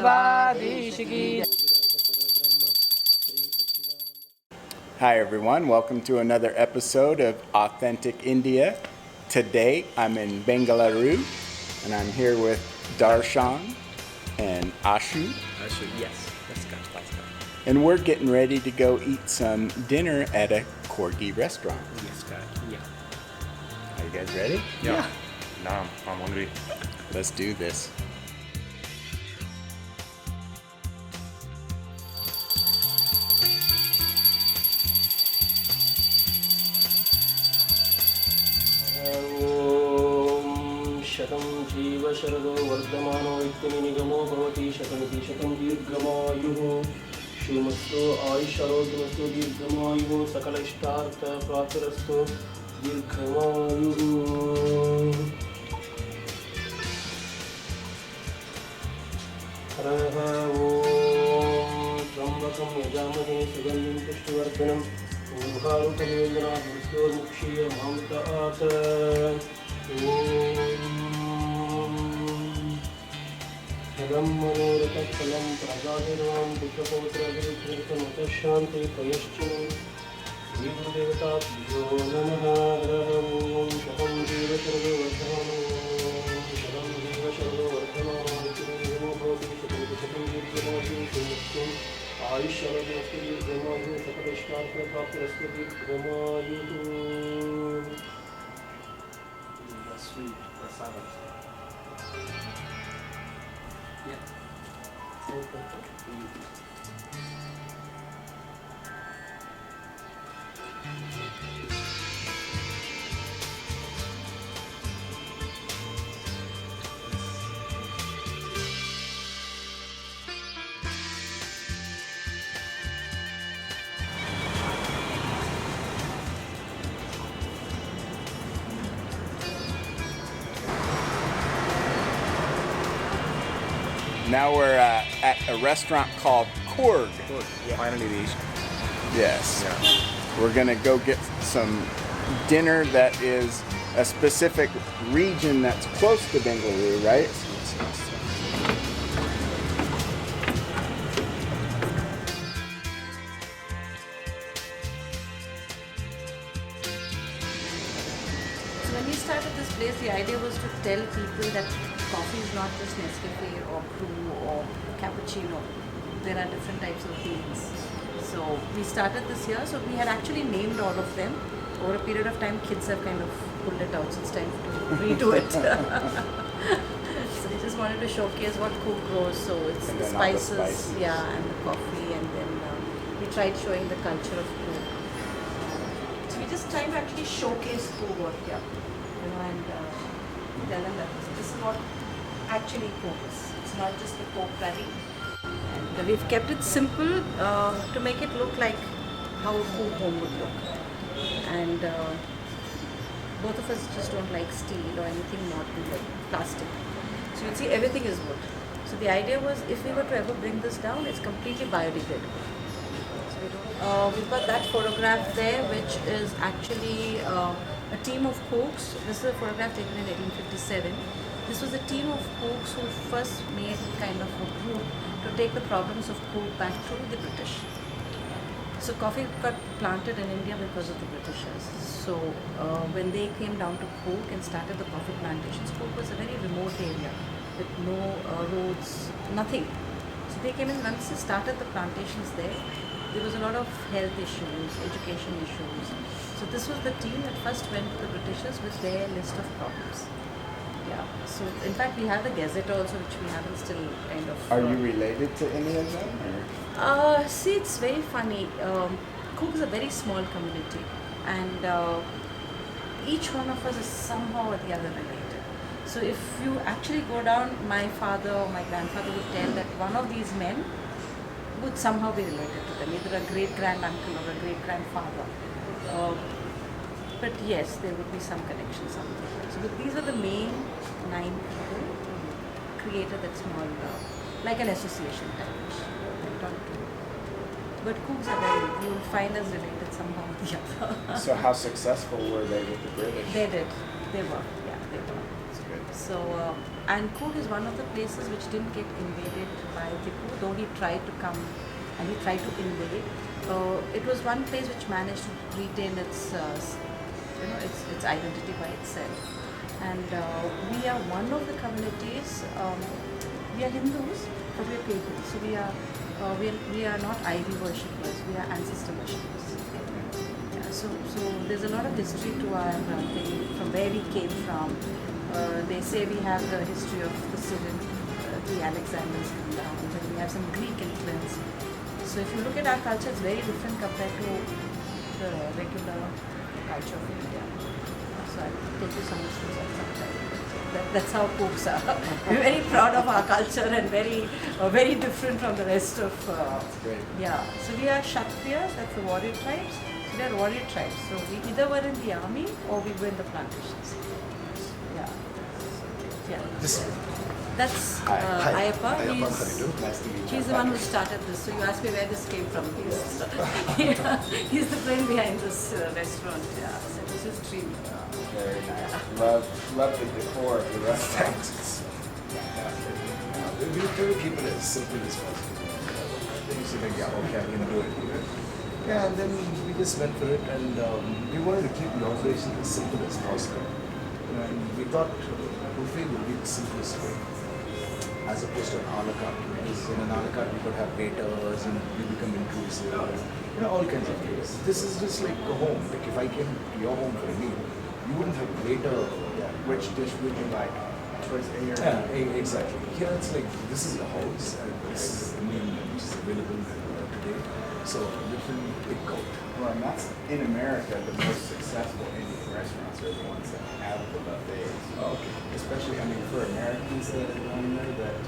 द्वारकाधीश की. Hi everyone, welcome to another episode of Authentic India. Today I'm in Bengaluru and I'm here with Darshan and Ashu. Ashu, yes. Let's go. And we're getting ready to go eat some dinner at a Coorg restaurant. Yes, God. Yeah. Are you guys ready? Yeah. Nah, I'm hungry. Let's do this. शतं जीव शरदो वर्धमानो इत्यमि निगमो भवति शतमिति शतं दीर्घमायुः शुमस्तु आयुष्यरोग्यमस्तु दीर्घमायुः सकल इष्टार्थ प्राप्तिरस्तु दीर्घमायुः. हरः ॐ त्र्यम्बकं यजामहे सुगन्धिं पुष्टिवर्धनम् ओंकारुकमेन्द्रात् मृत्योर्मुक्षीय मामृतात्. फलं मनोरथफलं प्रजातिर्वां पुत्रपौत्राभिवृद्धिर्मतशान्ति पयश्चिनं श्रीगुरुदेवताभ्यो नमः. हरः ॐ शतं जीवशरदो वर्धमानो इत्यमो भवति शतं दीर्घमायुः शुमस्तु आयुष्यरोग्यमस्तु दीर्घमायुः सकलइष्टार्थप्राप्तिरस्तु दीर्घमायुः. Sweet prasada. Yeah. Now we're at a restaurant called Coorg. Yeah. Finally reached. Yes. Yeah. We're gonna go get some dinner that is a specific region that's close to Bengaluru, right? So when we started this place, the idea was to tell people that coffee is not just Nescafe or brew or cappuccino. There are different types of beans. So we started this year. So we had actually named all of them. Over a period of time, kids have kind of pulled it out. So it's time to redo it. So we just wanted to showcase what Coorg grows. So it's And the then all the spices, spices. yeah, and the coffee, and then we tried showing the culture of Coorg. So we just trying to actually showcase Coorg out here, you know, and tell them that this is what actually Coorg is. It's not just the Coke curry. And we've kept it simple to make it look like how a Coorg home would look. And both of us just don't like steel or anything modern like plastic. So you'll see everything is wood. So the idea was if we were to ever bring this down, it's completely biodegradable. So we've got that photograph there, which is actually a team of cooks. This is a photograph taken in 1857. This was a team of cooks who first made kind of a group to take the problems of coke back to the British. So coffee got planted in India because of the Britishers. So when they came down to Coorg and started the coffee plantations, Coorg was a very remote area with no roads, nothing. So they came in, once they started the plantations there was a lot of health issues, education issues. So this was the team that first went to the Britishers with their list of problems. Yeah. So in fact we have the Gazette also, which we haven't still kind of... Are you related to any of them? Or? See, it's very funny. Coorg is a very small community, and each one of us is somehow or the other related. So if you actually go down, my father or my grandfather would tell that one of these men would somehow be related to them, either a great-grand-uncle or a great-grandfather. But yes, there would be some connection somewhere. So but these are the main 9 people who created that small, like an association type. But Coorgs are very, you will find us related somehow or the other. So how successful were they with the British? They did. They were. Yeah, they were. That's good. So, and Coorg is one of the places which didn't get invaded by Tipu, though he tried to come and he tried to invade. It was one place which managed to retain its, its identity by itself. And we are one of the communities. We are Hindus, but we are pagans. So we are not idol worshippers. We are ancestor worshippers. Yeah, so there's a lot of history to our thing, from where we came from. They say we have the history of the Cyril, the Alexanders come down, then we have some Greek influence. So if you look at our culture, it's very different compared to the regular culture of India. So I'll take you some lessons at some time. That's how Coorgs are. We're very proud of our culture and very different from the rest of. Great. Yeah. So we are Kshatriyas, that's the warrior tribes. So we are warrior tribes. So we either were in the army or we were in the plantations. Yeah. Yeah. That's Hi. Ayappa. Ayappa, how do you do? Nice to meet you. He's the one who started this. So you asked me where this came from. He's the brain behind this restaurant. Yeah. So this is dream. Very nice. Love the decor of the restaurant. Thanks. We try to keep it as simple as possible. Then you say like, yeah, okay, I'm gonna do it. Yeah, and then we just went for it, and we wanted to keep the operation as simple as possible. And we thought buffet would be the simplest way, as opposed to an a la carte. Because in an a la carte, we could have waiters, and we become intrusive, all kinds of things. This is just like a home. Like if I came to your home for a meal, you wouldn't have a waiter. Which dish would you like? Choice A or B? Yeah, exactly. Here it's like, this is the house, and this is the meal which is available today. So different takeout. Well, and that's in America, the most successful Indian restaurants are the ones that have the buffets. Oh, okay. Especially, I mean, for Americans that are going there that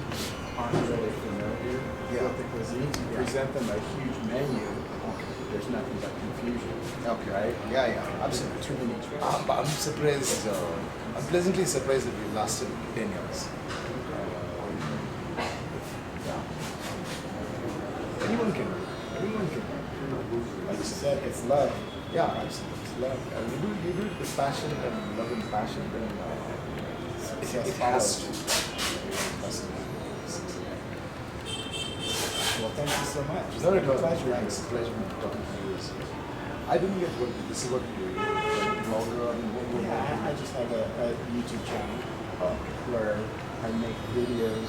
aren't really familiar with the cuisines, you present them a huge menu. There's nothing but confusion. Okay. Right? Yeah, absolutely. Too many choices. I'm surprised. I'm pleasantly surprised that we lasted 10 years. Anyone can. Like you said, it's love. Yeah, absolutely. It's love. You do it with passion and love and passion. Then it has to. Well, thank you so much. It's No, been a no, pleasure. thanks. Pleasure talking to you. I didn't get what this is what you do. Blogger. Yeah, I just have a YouTube channel where I make videos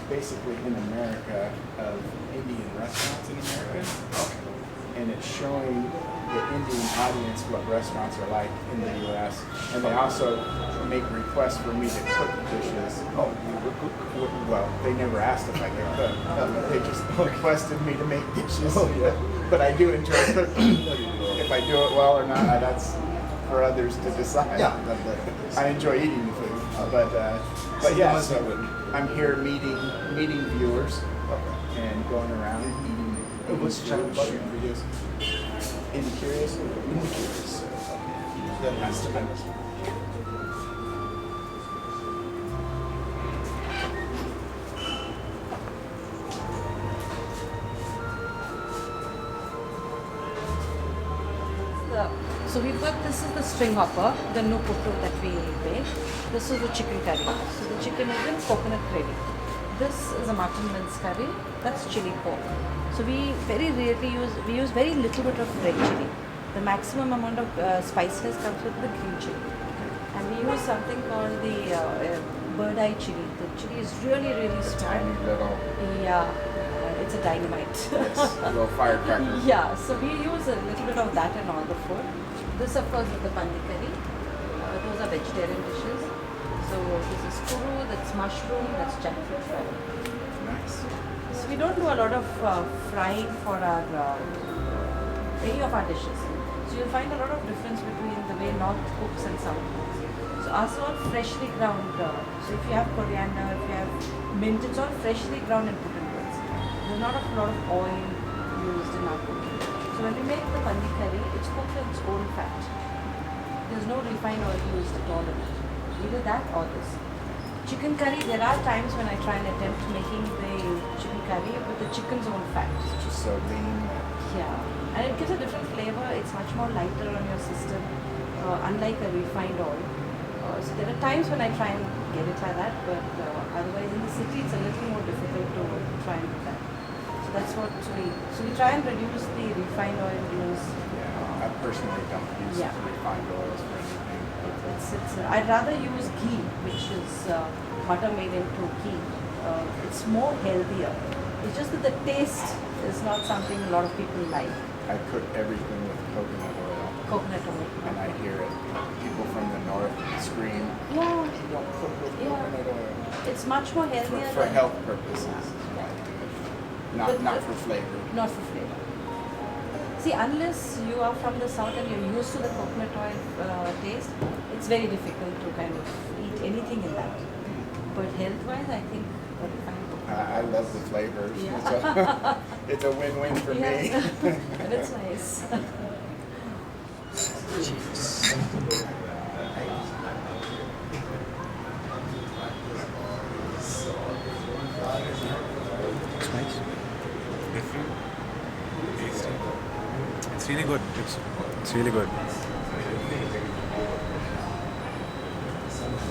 basically in America of Indian restaurants in America. And it's showing the Indian audience what restaurants are like in the U.S. And they also make requests for me to cook dishes. Oh, you would cook? Well, they never asked if I could cook. They just requested me to make dishes. Oh, yeah. But I do enjoy cooking. If I do it well or not, that's for others to decide. Yeah, I enjoy eating the food, but yeah, so I'm here meeting viewers and going around and eating. What's the channel about? Shooting videos. IndiCurious. IndiCurious. That has to be. So we've got, this is the string hopper, the no puttu that we make. This is the chicken curry. So the chicken is in coconut gravy. This is a mutton mince curry. That's chili pork. So we very rarely use very little bit of red chili. The maximum amount of spiciness comes with the green chili. And we use something called the bird eye chili. The chili is really strong. Tiny little, Yeah, it's a dynamite. little firecracker. Yeah, so we use a little bit of that in all the food. This of course is the pandi curry. Those are vegetarian dishes. So this is kuru, that's mushroom, that's jackfruit fry. Nice. So we don't do a lot of frying for our any of our dishes. So you'll find a lot of difference between the way North cooks and South cooks. So ours are all freshly ground. So if you have coriander, if you have mint, it's all freshly ground and put in bowls. There's not a lot of oil used in our cooking. So when we make the pandi curry, it's cooked in its own fat. There's no refined oil used at all in it. Either that or this. Chicken curry, there are times when I try and attempt making the chicken curry with the chicken's own fat. It's just so lean. Yeah, and it gives a different flavor. It's much more lighter on your system, unlike a refined oil. So There are times when I try and get it like that, but otherwise in the city it's a little more difficult to try and do that. So that's what we try and reduce the refined oil use. Yeah, I personally don't use Yeah. refined oils for anything. I'd rather use ghee, which is butter made into ghee. It's more healthier. It's just that the taste is not something a lot of people like. I cook everything with coconut oil, Coconut oil. and I hear it. People from the north scream, Yeah, "Don't cook with Yeah. coconut oil." it's much more healthier For than health purposes, not for flavor. not for flavor. See, unless you are from the south and you're used to the coconut oil taste, it's very difficult to kind of eat anything in that. But health-wise, I think the refined coconut I love the flavors. Yeah. It's a win-win for me. And it's nice. It's nice. Different. Tasty. It's really good. It's really good.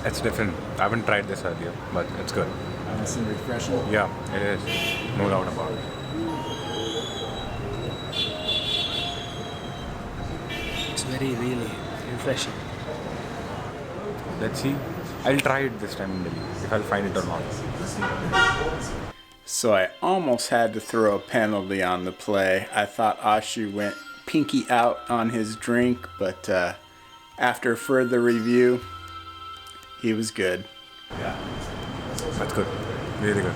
It's different. I haven't tried this earlier, but it's good. Nice and refreshing. Yeah, it is. No doubt about it. It's very, really refreshing. Let's see. I'll try it this time in Delhi, if I'll find it or not. So I almost had to throw a penalty on the play. I thought Ashu went pinky out on his drink, but after further review, he was good. Yeah. That's good. Really good.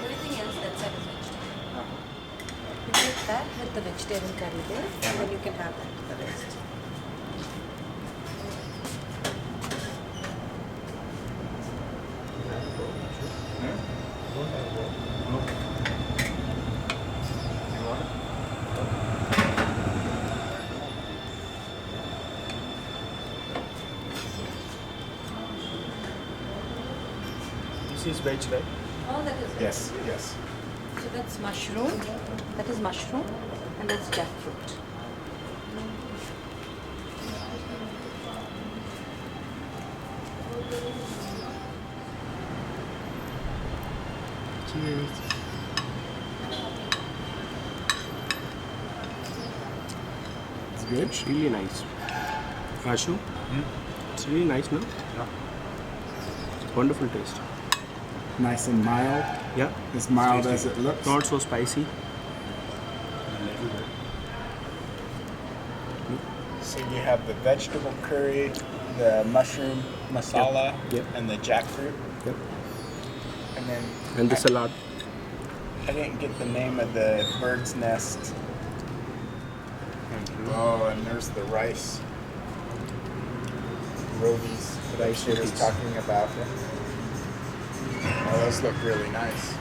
Everything else that's at is vegetarian. You take that with the vegetarian curry there, and then you can have that with the rest. This is veg, right? All that is Yes, yes. So that's mushroom, that is mushroom, and that's jackfruit. Cheers. It's good. It's really nice. Ashu? It's really nice, no? Yeah. It's a wonderful taste. Nice and mild. Yeah. As mild as it looks. Not so spicy. So you have the vegetable curry, the mushroom masala, Yep. and the jackfruit. Yep. And then And the salad. I didn't get the name of the bird's nest. Oh, and there's the rice. Rotis that Rice she was rotis. talking about. Oh, those look really nice.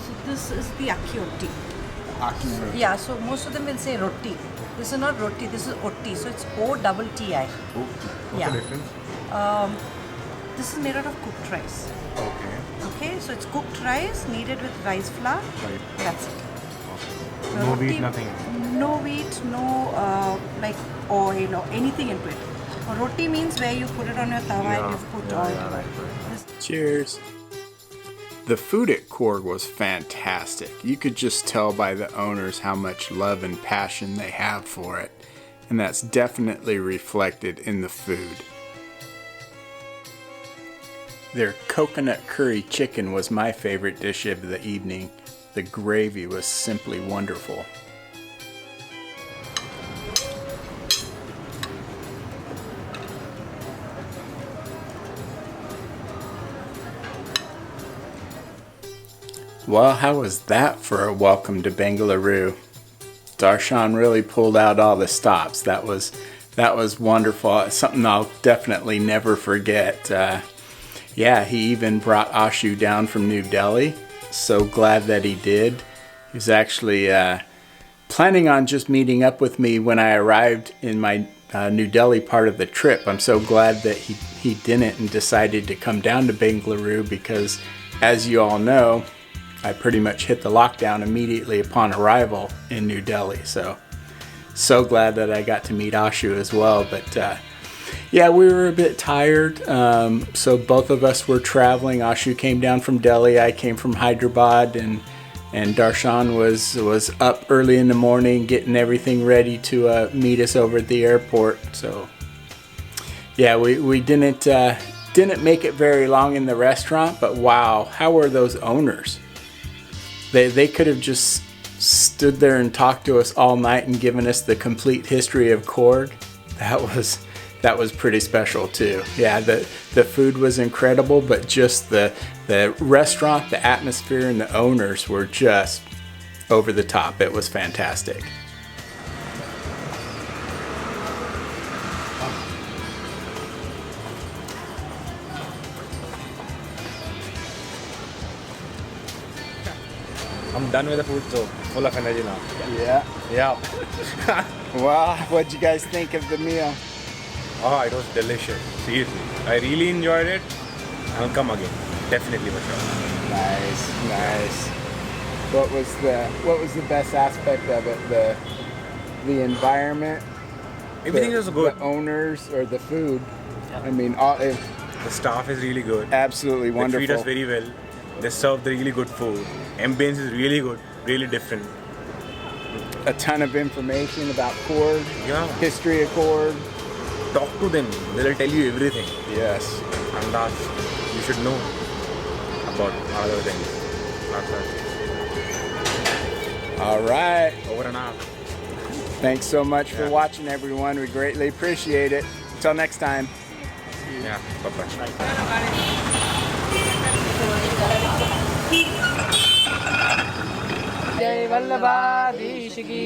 So this is the akki roti. Aki roti. Yeah, so most of them will say roti. This is not roti, this is oti. So it's O-double-T-I. What's Yeah. the difference? This is made out of cooked rice. Okay. Okay, so it's cooked rice kneaded with rice flour. Right. That's it. No Roti- wheat, nothing. No wheat, no like oil or anything into it. Roti means where you put it on your tawa and you put oil. Yeah, right. This- Cheers. The food at Coorg was fantastic. You could just tell by the owners how much love and passion they have for it, and that's definitely reflected in the food. Their coconut curry chicken was my favorite dish of the evening. The gravy was simply wonderful. Well, how was that for a welcome to Bengaluru? Darshan really pulled out all the stops. That was wonderful. It's something I'll definitely never forget. yeah, he even brought Ashu down from New Delhi. So glad that he did. He was actually planning on just meeting up with me when I arrived in my New Delhi part of the trip. I'm so glad that he didn't and decided to come down to Bengaluru because, as you all know, I pretty much hit the lockdown immediately upon arrival in New Delhi. So glad that I got to meet Ashu as well. But yeah, we were a bit tired. So both of us were traveling. Ashu came down from Delhi. I came from Hyderabad, and Darshan was up early in the morning getting everything ready to meet us over at the airport. So yeah, we didn't make it very long in the restaurant, but wow, how were those owners? They could have just stood there and talked to us all night and given us the complete history of Coorg. That was pretty special too. Yeah, the food was incredible, but just the restaurant, the atmosphere, and the owners were just over the top. It was fantastic. I'm done with the food, so full of energy now. Yeah. Yeah. Well, what'd you guys think of the meal? Oh, it was delicious. Seriously, I really enjoyed it. I'll come again, definitely for sure. Nice. What was the best aspect of it? The environment. Everything was good. The owners or the food. I mean, The staff is really good. absolutely They wonderful. treat us very well. They serve the really good food. Ambience is really good, really different. A ton of information about Coorg. Yeah. History of Coorg. Talk to them. They'll tell you everything. Yes. And that you should know about other things. That's All right. it. Over and out. Thanks so much for Yeah. watching, everyone. We greatly appreciate it. Until next time. Yeah. Bye-bye. जय वल्लभाधीश की